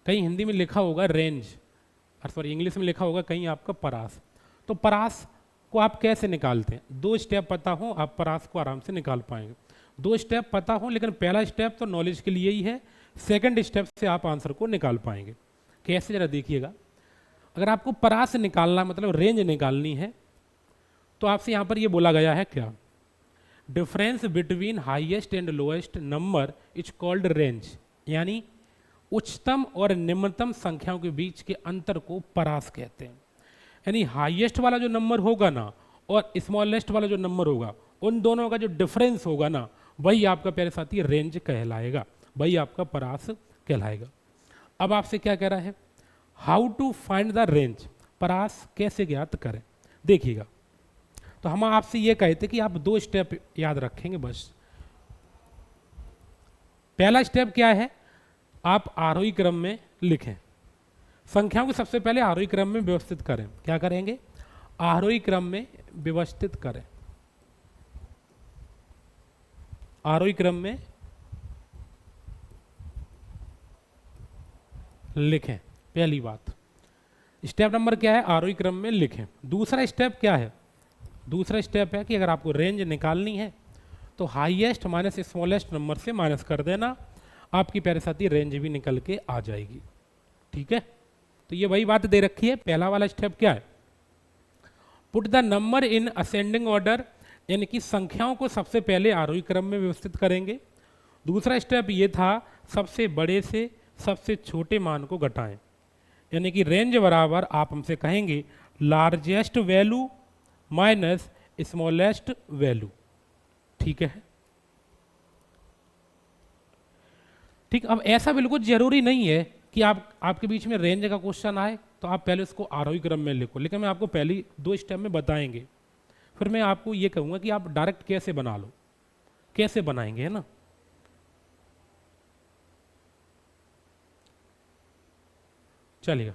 कहीं हिंदी में लिखा होगा रेंज, सॉरी इंग्लिश में लिखा होगा कहीं आपका परास। तो परास को आप कैसे निकालते हैं, 2 स्टेप पता हो आप परास को आराम से निकाल पाएंगे। 2 स्टेप पता हो, लेकिन पहला स्टेप तो नॉलेज के लिए ही है, सेकंड स्टेप से आप आंसर को निकाल पाएंगे। कैसे जरा देखिएगा, अगर आपको परास निकालना मतलब रेंज निकालनी है, तो आपसे यहाँ पर ये बोला गया है क्या, difference between highest and lowest number is called range, यानी उच्चतम और निम्नतम संख्याओं के बीच के अंतर को परास कहते हैं। यानी हाईएस्ट वाला जो नंबर होगा ना और स्मॉलेस्ट वाला जो नंबर होगा, उन दोनों का जो डिफरेंस होगा ना, वही आपका प्यारे साथी रेंज कहलाएगा, वही आपका परास कहलाएगा। अब आपसे क्या कह रहा है, how to find the range, परास कैसे ज्ञात करें। देखिएगा, तो हम आपसे ये कहते कि आप 2 स्टेप याद रखेंगे बस। पहला स्टेप क्या है, आप आरोही क्रम में लिखें, संख्याओं को सबसे पहले आरोही क्रम में व्यवस्थित करें। क्या करेंगे? आरोही क्रम में व्यवस्थित करें। आरोही क्रम में लिखें। पहली बात, स्टेप नंबर क्या है? आरोही क्रम में लिखें। दूसरा स्टेप क्या है? दूसरा स्टेप है कि अगर आपको रेंज निकालनी है तो हाईएस्ट माइनस स्मॉलेस्ट नंबर से माइनस कर देना, आपकी प्यारे साथी रेंज भी निकल के आ जाएगी। ठीक है, तो ये वही बात दे रखी है। पहला वाला स्टेप क्या है? Put the number in ascending order, यानी कि संख्याओं को सबसे पहले आरोही क्रम में व्यवस्थित करेंगे। दूसरा स्टेप ये था सबसे बड़े से सबसे छोटे मान को घटाएं, यानी कि रेंज बराबर आप हमसे कहेंगे largest value minus smallest value. ठीक है, ठीक। अब ऐसा बिल्कुल जरूरी नहीं है कि आपके बीच में रेंज का क्वेश्चन आए तो आप पहले उसको आरोही क्रम में लिखो, लेकिन मैं आपको पहली 2 स्टेप में बताएंगे। फिर मैं आपको ये कहूँगा कि आप डायरेक्ट कैसे बना लो, कैसे बनाएंगे, है ना। चलिए,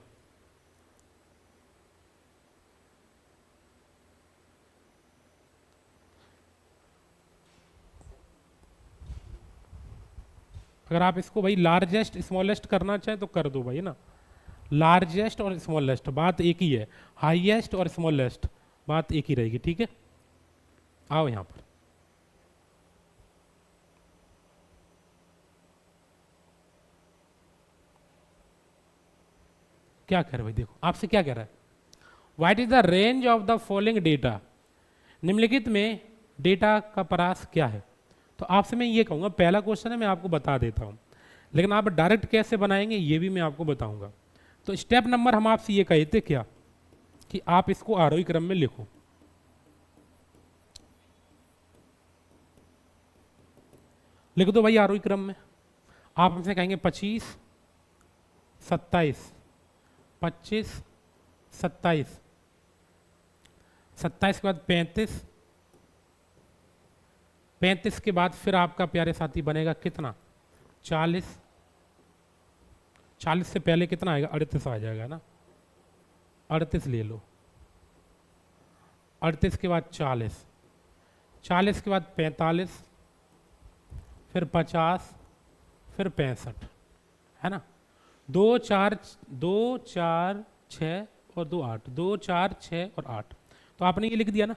अगर आप इसको भाई लार्जेस्ट स्मॉलेस्ट करना चाहें तो कर दो भाई, है ना। लार्जेस्ट और स्मॉलेस्ट बात एक ही है, हाईएस्ट और स्मॉलेस्ट बात एक ही रहेगी। ठीक है, आओ यहां पर। क्या कह रहे भाई? देखो आपसे क्या कह रहा है, what is the range of the following data, निम्नलिखित में डेटा का परास क्या है। तो आपसे मैं ये कहूँगा, पहला क्वेश्चन है मैं आपको बता देता हूँ, लेकिन आप डायरेक्ट कैसे बनाएंगे ये भी मैं आपको बताऊंगा। तो स्टेप नंबर हम आपसे ये कहे थे क्या, कि आप इसको आरोही क्रम में लिखो। लिख दो भाई आरोही क्रम में। आप हमसे कहेंगे 25, 27, 25, 27, 27 के बाद 35, 35 के बाद फिर आपका प्यारे साथी बनेगा कितना? 40, 40 से पहले कितना आएगा? 38 आ जाएगा ना, 38 ले लो। 38 के बाद 40, 40 के बाद 45, फिर 50, फिर 65, है ना। 2 4 2 4 6 और 2 8, 2 4 6 और 8। तो आपने ये लिख दिया ना।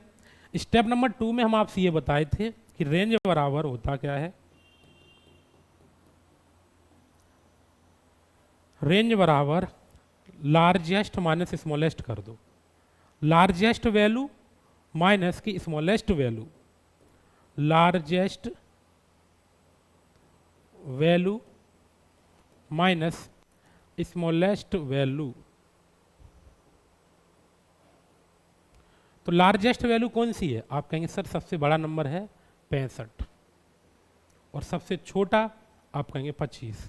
स्टेप नंबर 2 में हम आपसे ये बताए थे कि रेंज बराबर होता क्या है, रेंज बराबर लार्जेस्ट माइनस स्मॉलेस्ट कर दो। लार्जेस्ट वैल्यू माइनस की smallest value, largest value minus smallest value. तो लार्जेस्ट वैल्यू कौन सी है? आप कहेंगे सर सबसे बड़ा नंबर है 65 और सबसे छोटा आप कहेंगे 25।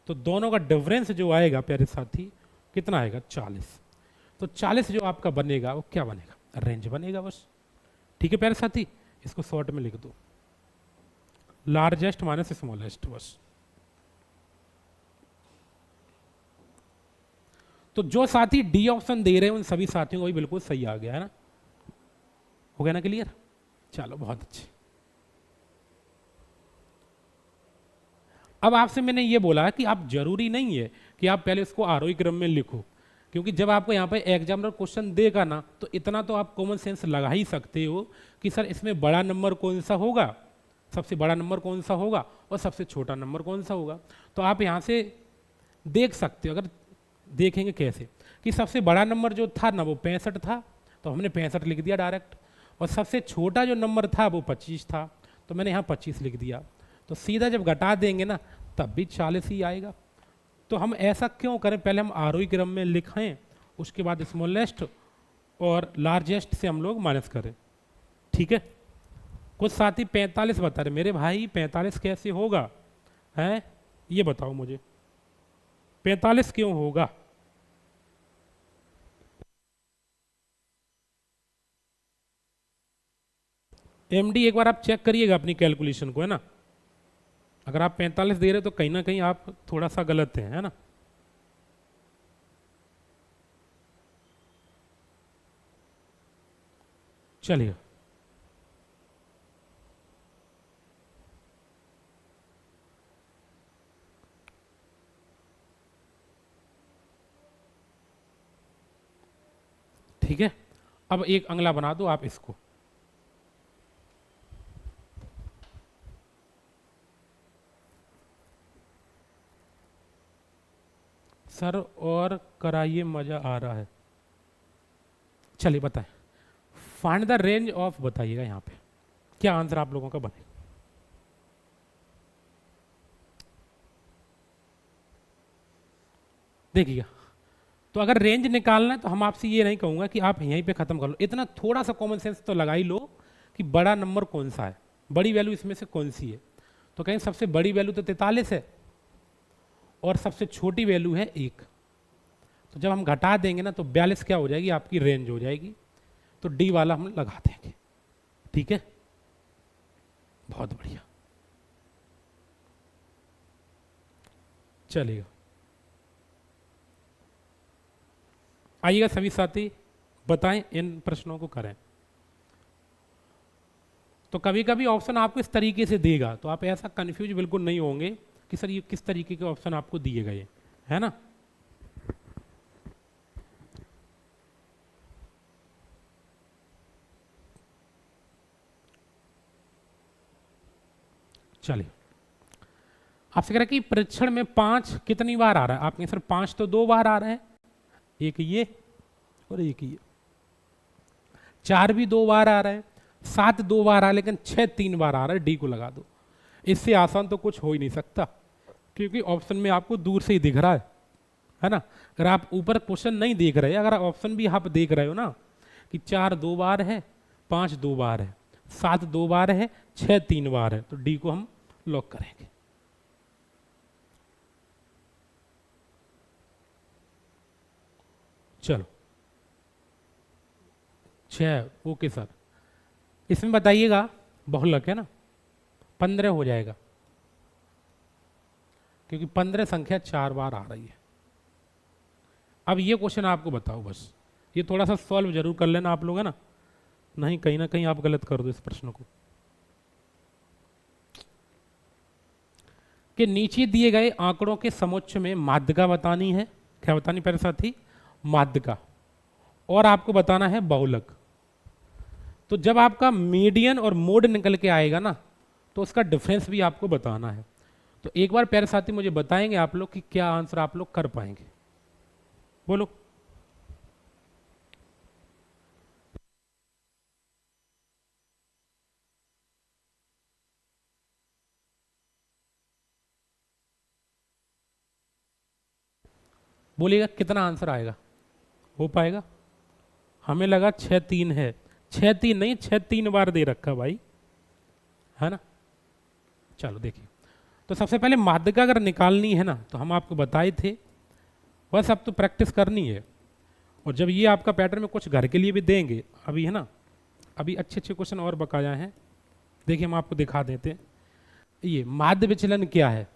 तो दोनों का डिफरेंस जो आएगा प्यारे साथी कितना आएगा? 40। तो 40 जो आपका बनेगा वो क्या बनेगा? रेंज बनेगा बस। ठीक है प्यारे साथी, इसको शॉर्ट में लिख दो, लार्जेस्ट माइनस स्मॉलेस्ट बस। तो जो साथी डी ऑप्शन दे रहे हैं उन सभी साथियों को भी बिल्कुल सही आ गया, है ना। हो गया ना क्लियर? चलो बहुत अच्छे। अब आपसे मैंने ये बोला कि आप जरूरी नहीं है कि आप पहले उसको आरोही क्रम में लिखो, क्योंकि जब आपको यहाँ पे एग्जामिनर क्वेश्चन देगा ना तो इतना तो आप कॉमन सेंस लगा ही सकते हो कि सर इसमें बड़ा नंबर कौन सा होगा, सबसे बड़ा नंबर कौन सा होगा और सबसे छोटा नंबर कौन सा होगा। तो आप यहाँ से देख सकते हो। अगर देखेंगे कैसे कि सबसे बड़ा नंबर जो था ना वो 65 था, तो हमने 65 लिख दिया डायरेक्ट, और सबसे छोटा जो नंबर था वो 25 था, तो मैंने यहाँ 25 लिख दिया। तो सीधा जब घटा देंगे ना तब भी 40 ही आएगा। तो हम ऐसा क्यों करें, पहले हम आरोही क्रम में लिखें, उसके बाद स्मॉलेस्ट और लार्जेस्ट से हम लोग माइनस करें। ठीक है, कुछ साथी 45 बता रहे, मेरे भाई 45 कैसे होगा, हैं ये बताओ मुझे, 45 क्यों होगा? एमडी एक बार आप चेक करिएगा अपनी कैलकुलेशन को, है ना। अगर आप 45 दे रहे हो तो कहीं ना कहीं आप थोड़ा सा गलत हैं, है ना। चलिए ठीक है, अब एक अगला बना दो आप इसको। सर और कराइए, मजा आ रहा है। चलिए बताएं, फाइंड द रेंज ऑफ, बताइएगा यहाँ पे क्या आंसर आप लोगों का बने। देखिएगा, तो अगर रेंज निकालना है तो हम आपसे ये नहीं कहूंगा कि आप यहीं पे खत्म कर लो, इतना थोड़ा सा कॉमन सेंस तो लगा ही लो कि बड़ा नंबर कौन सा है, बड़ी वैल्यू इसमें से कौन सी है। तो कहें सबसे बड़ी वैल्यू तो 43 है और सबसे छोटी वैल्यू है 1। तो जब हम घटा देंगे ना तो 42 क्या हो जाएगी, आपकी रेंज हो जाएगी। तो डी वाला हम लगा देंगे, ठीक है, बहुत बढ़िया। चलिएगा, आइएगा सभी साथी, बताएं इन प्रश्नों को करें। तो कभी कभी ऑप्शन आपको इस तरीके से देगा तो आप ऐसा कंफ्यूज बिल्कुल नहीं होंगे कि सर ये किस तरीके के ऑप्शन आपको दिए गए, है ना। चलिए, आपसे कह रहा है कि परीक्षण में 5 कितनी बार आ रहा है, आप कहें सर 5 तो 2 बार आ रहा है, एक ये और एक ये। 4 भी 2 बार आ रहा है, 7 2 बार आ रहा है, लेकिन 6 3 बार आ रहा है, डी को लगा दो। इससे आसान तो कुछ हो ही नहीं सकता, क्योंकि ऑप्शन में आपको दूर से ही दिख रहा है ना। अगर आप ऊपर क्वेश्चन नहीं देख रहे, अगर ऑप्शन भी आप देख रहे हो ना कि 4 2 बार है, 5 2 बार है, 7 2 बार है, 6 3 बार है, तो डी को हम लॉक करेंगे। चलो 6, ओके सर। इसमें बताइएगा बहुलक है ना, 15 हो जाएगा, क्योंकि 15 संख्या 4 बार आ रही है। अब ये क्वेश्चन आपको बताओ, बस ये थोड़ा सा सॉल्व जरूर कर लेना आप लोग, है ना, नहीं कहीं ना कहीं आप गलत कर दो इस प्रश्न को। कि नीचे दिए गए आंकड़ों के समुच्चय में माध्यिका बतानी है, क्या बतानी पहले साथी, माध्यिका, और आपको बताना है बहुलक। तो जब आपका मीडियन और मोड निकल के आएगा ना तो उसका डिफरेंस भी आपको बताना है। तो एक बार प्यारे साथी मुझे बताएंगे आप लोग कि क्या आंसर आप लोग कर पाएंगे, बोलो। बोलिएगा कितना आंसर आएगा, हो पाएगा। हमें लगा 6 3 है, 6 3 नहीं, 6 3 बार दे रखा भाई, है ना। चलो देखिए, तो सबसे पहले माध्यिका अगर निकालनी है ना तो हम आपको बताए थे, बस अब तो प्रैक्टिस करनी है। और जब ये आपका पैटर्न में कुछ घर के लिए भी देंगे अभी, है ना, अभी अच्छे अच्छे क्वेश्चन और बकाया हैं, देखिए हम आपको दिखा देते हैं। ये माध्य विचलन क्या है,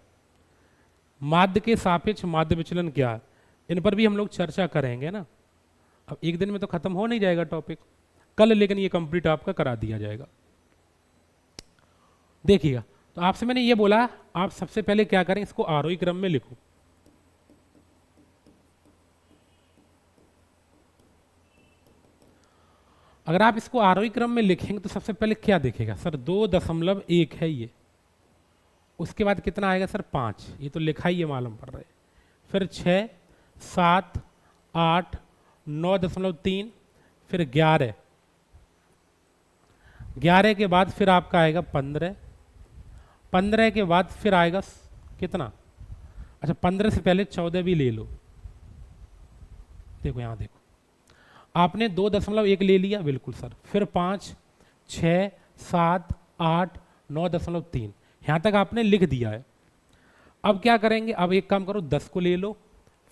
माध्य के सापेक्ष माध्य विचलन क्या है, इन पर भी हम लोग चर्चा करेंगे ना। अब एक दिन में तो खत्म हो नहीं जाएगा टॉपिक, कल लेकिन ये कंप्लीट आपका करा दिया जाएगा। देखिएगा, तो आपसे मैंने ये बोला, आप सबसे पहले क्या करें, इसको आरोही क्रम में लिखो। अगर आप इसको आरोही क्रम में लिखेंगे तो सबसे पहले क्या दिखेगा, सर 2.1 है ये, उसके बाद कितना आएगा सर 5, ये तो लिखा ही है मालूम पड़ रहा है, फिर 6 7 8 9.3, फिर 11, 11 के बाद फिर आपका आएगा 15, 15 के बाद फिर आएगा कितना, अच्छा 15 से पहले 14 भी ले लो। देखो यहाँ देखो, आपने 2.1 ले लिया, बिल्कुल सर, फिर 5 6 7 8 9.3, यहाँ तक आपने लिख दिया है। अब क्या करेंगे, अब एक काम करो, 10 को ले लो,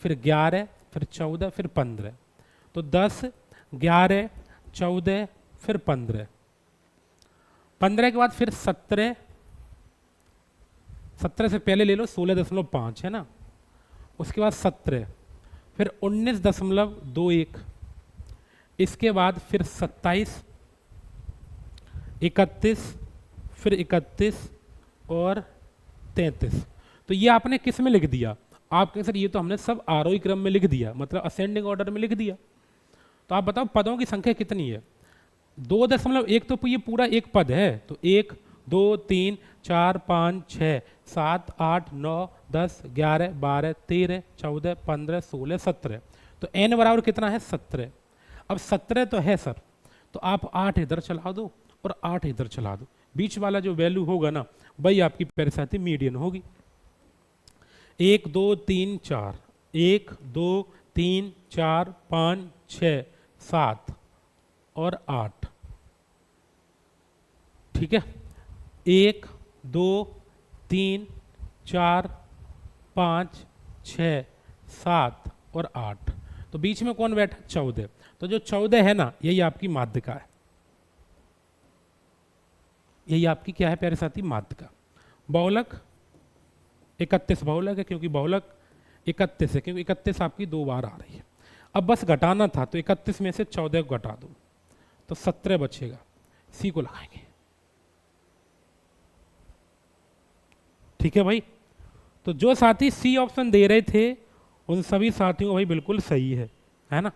फिर 11, फिर 14, फिर 15, तो 10 11 14 फिर 15, 15 के बाद फिर 17, 17 से पहले ले लो 16.5 है ना, उसके बाद 17, फिर 19.21, इसके बाद फिर 27, 31, फिर 31 और 33। तो ये आपने किस में लिख दिया? आपके सर ये तो हमने सब आरोही क्रम में लिख दिया, मतलब असेंडिंग ऑर्डर में लिख दिया। तो आप बताओ पदों की संख्या कितनी है? 2.1 तो ये पूरा एक पद है, तो 1 2 3 4 5 6 7 8 9 10 11 12 13 14 15 16 17। तो n बराबर कितना है? 17। अब 17 तो है सर, तो आप 8 इधर चला दो और 8 इधर चला दो, बीच वाला जो वैल्यू होगा ना वही आपकी पेरिसाती मीडियन होगी। 1 2 3 4, 1 2 3 4 5 6 7 और 8, ठीक है। 1 2 3 4 5 6 7 और 8, तो बीच में कौन बैठा? 14। तो जो 14 है ना यही आपकी माध्यिका है, यही आपकी क्या है प्यारे साथी? माध्यिका। बहुलक 31 बहुलक है, क्योंकि बहुलक 31 है, क्योंकि 31 आपकी 2 बार आ रही है। अब बस घटाना था, तो 31 में से 14 को घटा दो तो 17 बचेगा, सी को लगाएंगे। ठीक है भाई, तो जो साथी सी ऑप्शन दे रहे थे उन सभी साथियों को भाई बिल्कुल सही है ना।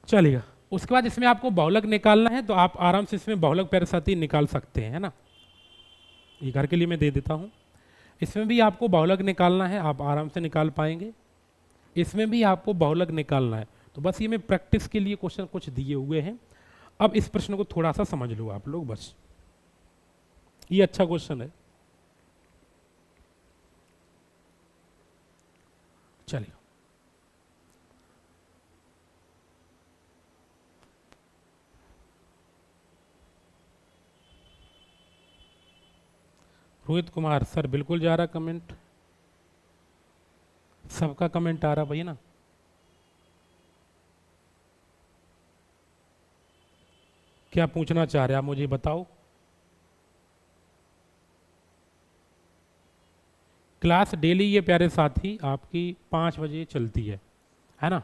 चलिएगा, उसके बाद इसमें आपको बहुलक निकालना है, तो आप आराम से इसमें बहुलक पेरिसाती निकाल सकते हैं, है ना। ये घर के लिए मैं दे देता हूं। इसमें भी आपको बहुलक निकालना है, आप आराम से निकाल पाएंगे। इसमें भी आपको बहुलक निकालना है, तो बस ये मैं प्रैक्टिस के लिए क्वेश्चन कुछ दिए हुए हैं। अब इस प्रश्न को थोड़ा सा समझ लो आप लोग, बस ये अच्छा क्वेश्चन है। चलिए, रोहित कुमार सर बिल्कुल जा रहा कमेंट, सबका कमेंट आ रहा भाई ना। क्या पूछना चाह रहे हैं आप मुझे बताओ। क्लास डेली ये प्यारे साथी आपकी 5 बजे चलती है ना।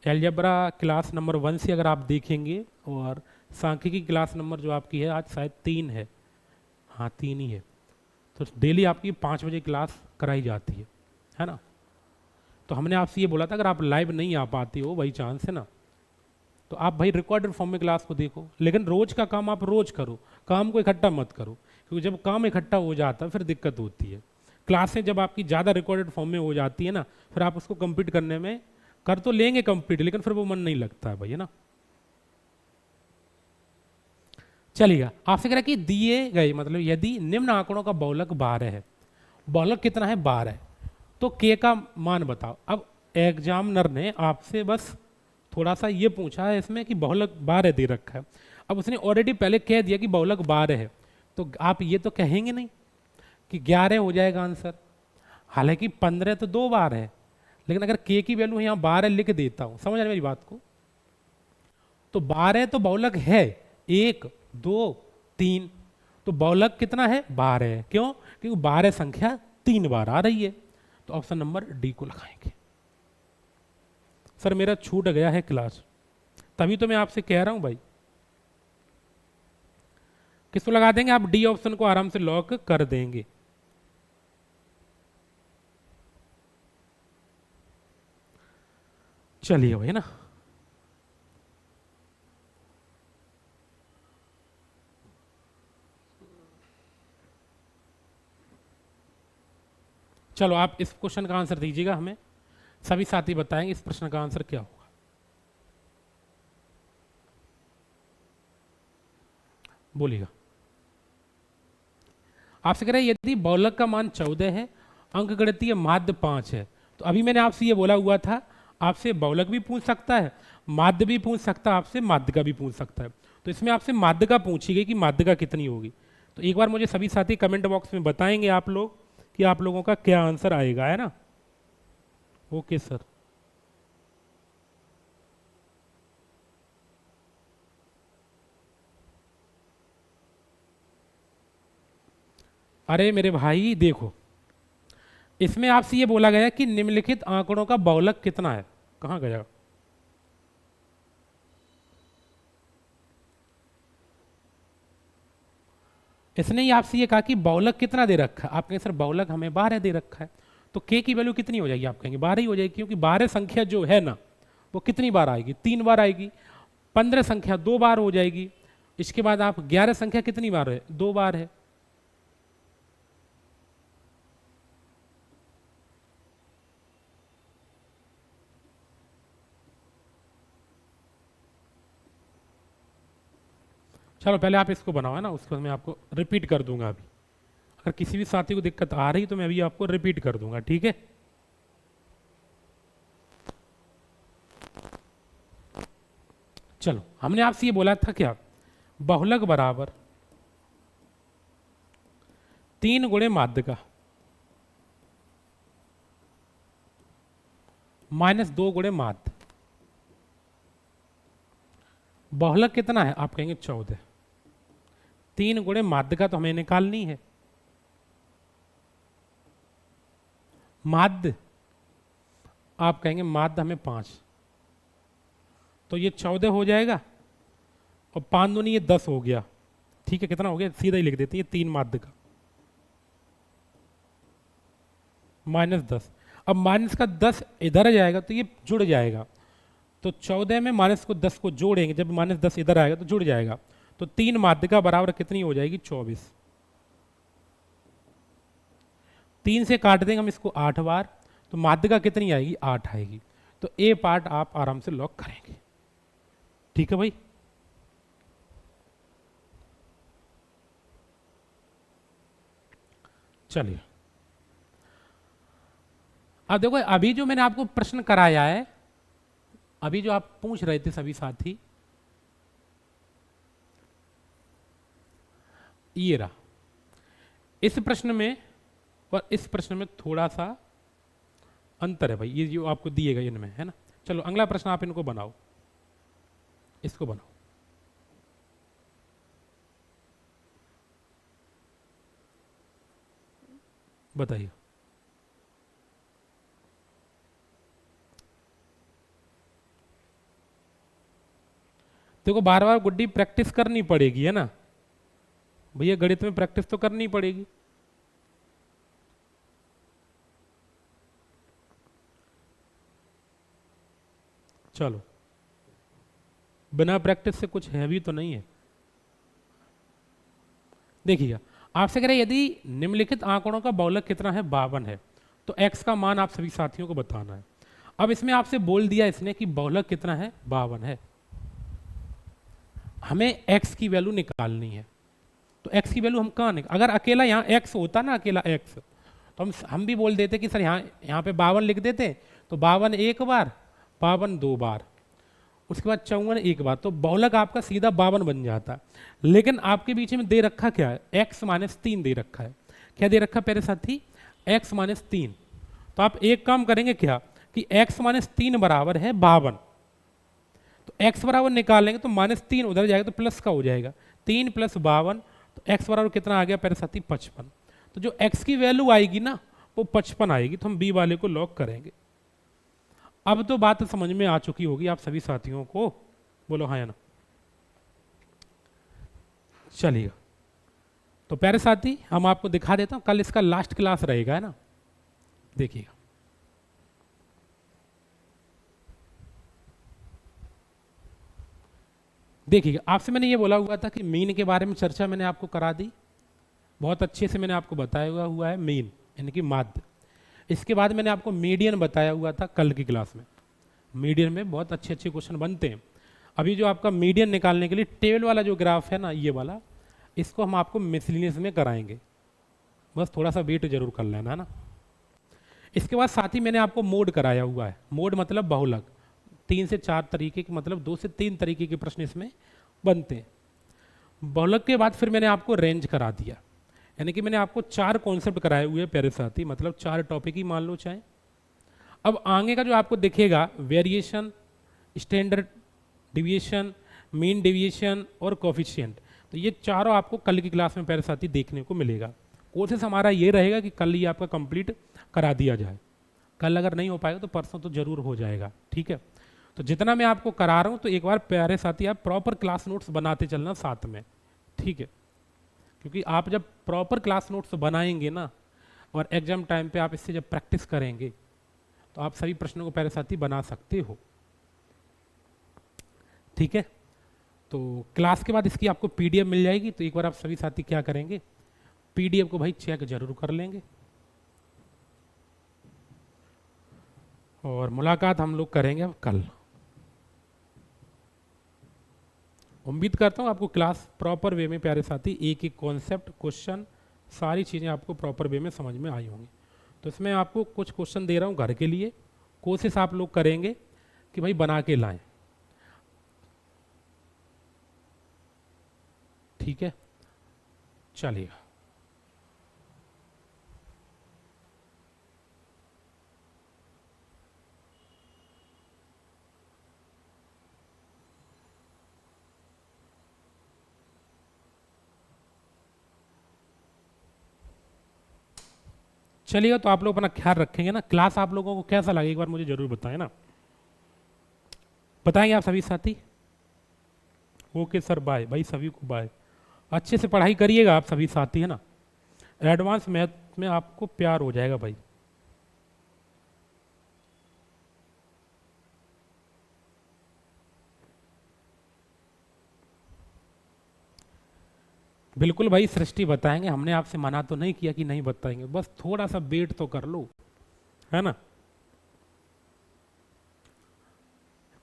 एलजेब्रा क्लास नंबर 1 से अगर आप देखेंगे, और सांख्यिकी क्लास नंबर जो आपकी है आज शायद 3 है, हाँ 3 ही है। तो डेली आपकी 5 बजे क्लास कराई जाती है ना। तो हमने आपसे ये बोला था अगर आप लाइव नहीं आ पाते हो बाई चांस, है ना, तो आप भाई रिकॉर्डेड फॉर्म में क्लास को देखो, लेकिन रोज का काम आप रोज करो, काम को इकट्ठा मत करो, क्योंकि जब काम इकट्ठा हो जाता है फिर दिक्कत होती है। क्लासें जब आपकी ज़्यादा रिकॉर्डेड फॉर्म में हो जाती है ना, फिर आप उसको कंप्लीट करने में कर तो लेंगे कंप्लीट, लेकिन फिर वो मन नहीं लगता है भाई, है ना। चलिएगा, आपसे कह रहा है कि दिए गए, मतलब यदि निम्न आंकड़ों का बहुलक 12 है, बहुलक कितना है? 12 है, तो के का मान बताओ। अब एग्जामिनर ने आपसे बस थोड़ा सा ये पूछा है इसमें कि बहुलक 12 दे रखा है। अब उसने ऑलरेडी पहले कह दिया कि बहुलक 12 है, तो आप ये तो कहेंगे नहीं कि 11 हो जाएगा आंसर। हालांकि 15 तो 2 बार है, लेकिन अगर के की वैल्यू यहाँ 12 लिख देता हूँ, समझ रहे मेरी बात को, तो 12 तो बहुलक है, 1 2 3, तो बहुलक कितना है? 12 है। क्यों? क्योंकि 12 संख्या 3 बार आ रही है, तो ऑप्शन नंबर डी को लगाएंगे। सर मेरा छूट गया है क्लास, तभी तो मैं आपसे कह रहा हूं भाई। किसको लगा देंगे? आप डी ऑप्शन को आराम से लॉक कर देंगे। चलिए भाई ना, चलो आप इस क्वेश्चन का आंसर दीजिएगा, हमें सभी साथी बताएंगे इस प्रश्न का आंसर क्या होगा। बोलिएगा। आपसे कह रहे हैं यदि बहुलक का मान 14 है, अंकगणितीय माध्य 5 है, तो अभी मैंने आपसे ये बोला हुआ था, आपसे बहुलक भी पूछ सकता है, माध्य भी पूछ सकता है, आपसे माध्यिका भी पूछ सकता है। तो इसमें आपसे माध्यिका पूछी गई कि माध्यिका कितनी होगी। तो एक बार मुझे सभी साथी कमेंट बॉक्स में बताएंगे आप लोग कि आप लोगों का क्या आंसर आएगा, है ना। Okay sir. अरे मेरे भाई देखो, इसमें आपसे ये बोला गया कि निम्नलिखित आंकड़ों का बहुलक कितना है। कहाँ गया? इसने ही आपसे ये कहा कि बहुलक कितना दे रखा है, आप कहेंगे सर बहुलक हमें 12 दे रखा है, तो k की वैल्यू कितनी हो जाएगी, आप कहेंगे 12 ही हो जाएगी, क्योंकि 12 संख्या जो है ना वो कितनी बार आएगी, 3 बार आएगी। 15 संख्या 2 बार हो जाएगी। इसके बाद आप 11 संख्या कितनी बार है, 2 बार है। चलो पहले आप इसको बनाओ है ना, उसके बाद मैं आपको रिपीट कर दूंगा। अभी अगर किसी भी साथी को दिक्कत आ रही तो मैं अभी आपको रिपीट कर दूंगा, ठीक है। चलो हमने आपसे ये बोला था क्या, बहुलक बराबर 3 गुणे माध्य का माइनस 2 गुणे माध्य। बहुलक कितना है, आप कहेंगे 14। 3 गुणे माध्य का तो हमें निकालनी है। माध्य आप कहेंगे माध्य हमें 5, तो ये 14 हो जाएगा, और 5 दूनी ये 10 हो गया। ठीक है, कितना हो गया, सीधा ही लिख देते हैं, 3 माध्य का माइनस 10। अब माइनस का 10 इधर आ जाएगा तो ये जुड़ जाएगा, तो 14 में माइनस को 10 को जोड़ेंगे, जब माइनस 10 इधर आएगा तो जुड़ जाएगा, तो 3 माध्य का बराबर कितनी हो जाएगी, 24। 3 से काट देंगे हम इसको 8 बार, तो माध्य का कितनी आएगी, 8 आएगी। तो ए पार्ट आप आराम से लॉक करेंगे। ठीक है भाई, चलिए अब देखो, अभी जो मैंने आपको प्रश्न कराया है, अभी जो आप पूछ रहे थे सभी साथी, ये रहा। इस प्रश्न में और इस प्रश्न में थोड़ा सा अंतर है भाई, ये जो आपको दिए गए इनमें है ना। चलो अगला प्रश्न आप इनको बनाओ, इसको बनाओ। बताइए। देखो बार बार गुड्डी प्रैक्टिस करनी पड़ेगी है ना भैया, गणित में प्रैक्टिस तो करनी पड़ेगी। चलो बिना प्रैक्टिस से कुछ है भी तो नहीं है। देखिएगा, आपसे कह रहे यदि निम्नलिखित आंकड़ों का बहुलक कितना है, 52 है, तो x का मान आप सभी साथियों को बताना है। अब इसमें आपसे बोल दिया इसने कि बहुलक कितना है, 52 है, हमें x की वैल्यू निकालनी है। तो x की वैल्यू हम कहाँ निकाल, अगर अकेला यहाँ x होता ना, अकेला x, तो हम भी बोल देते कि सर यहाँ पे 52 लिख देते, तो 52 एक बार, 52 2 बार, उसके बाद 54 एक बार, तो बहुलक आपका सीधा 52 बन जाता। लेकिन आपके बीच में दे रखा क्या है, x माइनस 3 दे रखा है। क्या दे रखा प्यारे साथी, x माइनस 3। तो आप एक काम करेंगे क्या कि x माइनस 3 बराबर है 52, तो x बराबर निकालेंगे तो माइनस 3 उधर जाएगा तो प्लस का हो जाएगा, 3 प्लस 52, तो x बराबर कितना आ गया प्यारे साथी, 55। तो जो x की वैल्यू आएगी ना वो 55 आएगी, तो हम b वाले को लॉक करेंगे। अब तो बात समझ में आ चुकी होगी आप सभी साथियों को, बोलो हाँ या ना। चलिए तो प्यारे साथी हम आपको दिखा देता हूं, कल इसका लास्ट क्लास रहेगा है ना, देखिएगा। देखिएगा, आपसे मैंने ये बोला हुआ था कि मीन के बारे में चर्चा मैंने आपको करा दी, बहुत अच्छे से मैंने आपको बताया हुआ है मीन यानी कि माध्य। इसके बाद मैंने आपको मीडियन बताया हुआ था कल की क्लास में। मीडियन में बहुत अच्छे अच्छे क्वेश्चन बनते हैं। अभी जो आपका मीडियन निकालने के लिए टेबल वाला जो ग्राफ है ना, ये वाला, इसको हम आपको मिसलिनियस में कराएंगे, बस थोड़ा सा वेट जरूर कर लेना है ना। इसके बाद साथ ही मैंने आपको मोड कराया हुआ है। मोड मतलब बहुलक, 3 से 4 तरीके के, मतलब 2 से 3 तरीके के प्रश्न इसमें बनते हैं। बहुलक के बाद फिर मैंने आपको रेंज करा दिया, यानी कि मैंने आपको 4 कॉन्सेप्ट कराए हुए हैं प्यारे साथी, मतलब 4 टॉपिक ही मान लो चाहे। अब आगे का जो आपको दिखेगा, variation, standard deviation, mean deviation और कोफिशिएंट, तो ये चारों आपको कल की क्लास में प्यारे साथी देखने को मिलेगा। कोशिश हमारा ये रहेगा कि कल ये आपका कंप्लीट करा दिया जाए। कल अगर नहीं हो पाएगा तो परसों तो जरूर हो जाएगा, ठीक है। तो जितना मैं आपको करा रहा हूँ तो एक बार प्यारे साथी आप प्रॉपर क्लास नोट्स बनाते चलना साथ में, ठीक है। क्योंकि आप जब प्रॉपर क्लास नोट्स बनाएंगे ना और एग्जाम टाइम पे आप इससे जब प्रैक्टिस करेंगे तो आप सभी प्रश्नों को पहले साथ ही बना सकते हो। ठीक है, तो क्लास के बाद इसकी आपको पीडीएफ मिल जाएगी, तो एक बार आप सभी साथी क्या करेंगे, पीडीएफ को भाई चेक जरूर कर लेंगे। और मुलाकात हम लोग करेंगे अब कल। उम्मीद करता हूँ आपको क्लास प्रॉपर वे में प्यारे साथी एक एक कॉन्सेप्ट, क्वेश्चन, सारी चीज़ें आपको प्रॉपर वे में समझ में आई होंगी। तो इसमें आपको कुछ क्वेश्चन दे रहा हूँ घर के लिए, कोशिश आप लोग करेंगे कि भाई बना के लाएं। ठीक है, चलिए चलिएगा। तो आप लोग अपना ख्याल रखेंगे ना। क्लास आप लोगों को कैसा लगे एक बार मुझे जरूर बताएं ना, बताएंगे आप सभी साथी। ओके सर, बाय भाई, सभी को बाय। अच्छे से पढ़ाई करिएगा आप सभी साथी, है ना। एडवांस मैथ में आपको प्यार हो जाएगा भाई। बिल्कुल भाई सृष्टि, बताएंगे। हमने आपसे मना तो नहीं किया कि नहीं बताएंगे, बस थोड़ा सा वेट तो कर लो, है ना।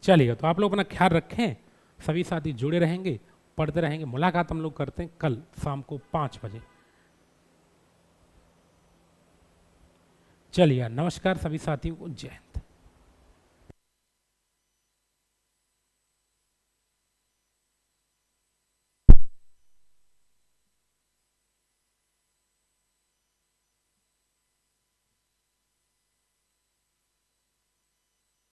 चलिएगा, तो आप लोग अपना ख्याल रखें, सभी साथी जुड़े रहेंगे, पढ़ते रहेंगे। मुलाकात हम लोग करते हैं कल शाम को 5 बजे। चलिए, नमस्कार सभी साथियों को, जय हिंद।